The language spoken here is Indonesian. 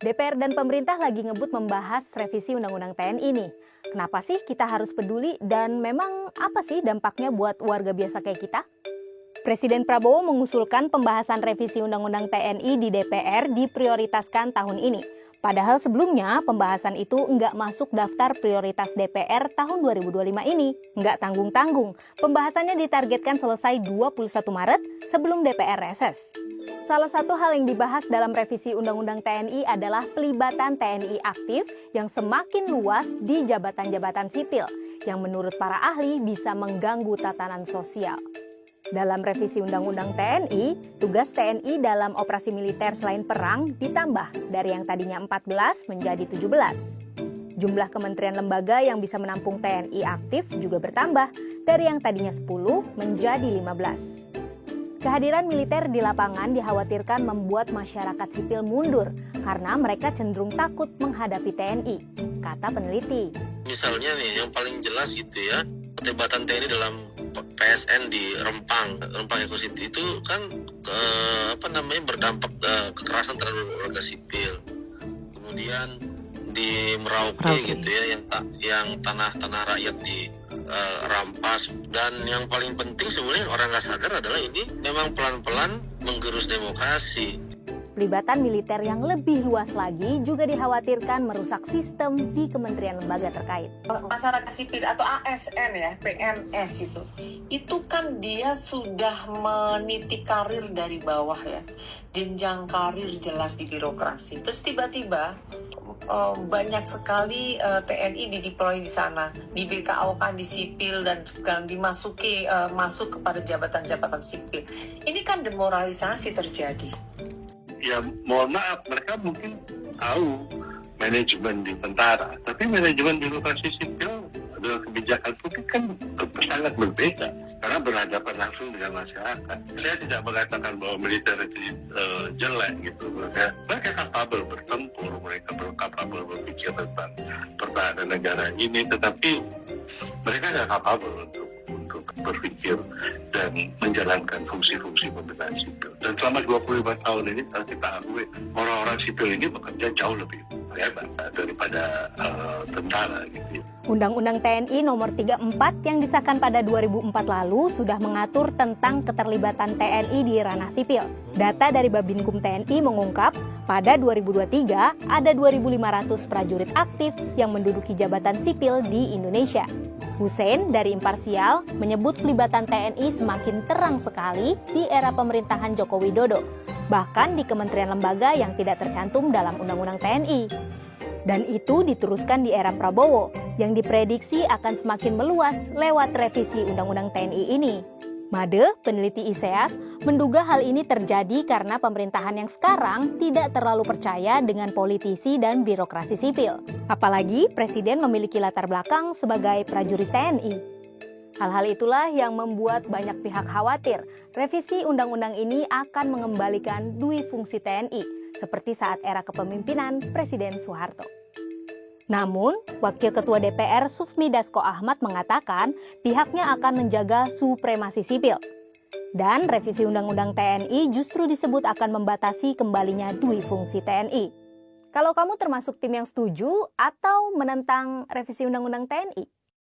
DPR dan pemerintah lagi ngebut membahas revisi Undang-Undang TNI nih. Kenapa sih kita harus peduli dan memang apa sih dampaknya buat warga biasa kayak kita? Presiden Prabowo mengusulkan pembahasan revisi Undang-Undang TNI di DPR diprioritaskan tahun ini. Padahal sebelumnya pembahasan itu nggak masuk daftar prioritas DPR tahun 2025 ini. Nggak tanggung-tanggung, pembahasannya ditargetkan selesai 21 Maret sebelum DPR reses. Salah satu hal yang dibahas dalam revisi Undang-Undang TNI adalah pelibatan TNI aktif yang semakin luas di jabatan-jabatan sipil, yang menurut para ahli bisa mengganggu tatanan sosial. Dalam revisi Undang-Undang TNI, tugas TNI dalam operasi militer selain perang ditambah dari yang tadinya 14 menjadi 17. Jumlah kementerian lembaga yang bisa menampung TNI aktif juga bertambah dari yang tadinya 10 menjadi 15. Kehadiran militer di lapangan dikhawatirkan membuat masyarakat sipil mundur karena mereka cenderung takut menghadapi TNI, kata peneliti. Misalnya nih, yang paling jelas itu ya, keterlibatan TNI dalam PSN di Rempang Eco City itu kan berdampak kekerasan terhadap warga sipil. Kemudian di Merauke gitu ya, yang tanah rakyat dirampas, dan yang paling penting sebenarnya orang nggak sadar adalah ini memang pelan-pelan menggerus demokrasi. Pelibatan militer yang lebih luas lagi juga dikhawatirkan merusak sistem di kementerian lembaga terkait. Masyarakat sipil atau ASN ya, PNS itu kan dia sudah meniti karir dari bawah ya, jenjang karir jelas di birokrasi. Terus tiba-tiba banyak sekali TNI dideploy di sana, di BKO kan di sipil dan masuk kepada jabatan-jabatan sipil. Ini kan demoralisasi terjadi. Ya mohon maaf, mereka mungkin tahu manajemen di tentara, tapi manajemen birokrasi sipil adalah kebijakan publik kan sangat berbeda karena berhadapan langsung dengan masyarakat. Saya tidak mengatakan bahwa militer itu jelek gitu, mereka kapabel bertempur, mereka kapabel berpikir tentang pertahanan negara ini, tetapi mereka tidak kapabel untuk berpikir dan menjalankan fungsi-fungsi pemerintahan sipil. Dan selama 25 tahun ini kalau kita akui, orang-orang sipil ini bekerja jauh lebih hebat daripada tentara gitu. Undang-Undang TNI nomor 34 yang disahkan pada 2004 lalu sudah mengatur tentang keterlibatan TNI di ranah sipil. Data dari Babinkum TNI mengungkap pada 2023 ada 2.500 prajurit aktif yang menduduki jabatan sipil di Indonesia. Hussein dari Imparsial menyebut pelibatan TNI semakin terang sekali di era pemerintahan Joko Widodo, bahkan di kementerian lembaga yang tidak tercantum dalam Undang-Undang TNI. Dan itu diteruskan di era Prabowo, yang diprediksi akan semakin meluas lewat revisi Undang-Undang TNI ini. Made, peneliti ISEAS, menduga hal ini terjadi karena pemerintahan yang sekarang tidak terlalu percaya dengan politisi dan birokrasi sipil. Apalagi Presiden memiliki latar belakang sebagai prajurit TNI. Hal-hal itulah yang membuat banyak pihak khawatir revisi undang-undang ini akan mengembalikan dui fungsi TNI, seperti saat era kepemimpinan Presiden Soeharto. Namun, Wakil Ketua DPR Sufmi Dasko Ahmad mengatakan pihaknya akan menjaga supremasi sipil. Dan revisi Undang-Undang TNI justru disebut akan membatasi kembalinya dui fungsi TNI. Kalau kamu termasuk tim yang setuju atau menentang revisi Undang-Undang TNI?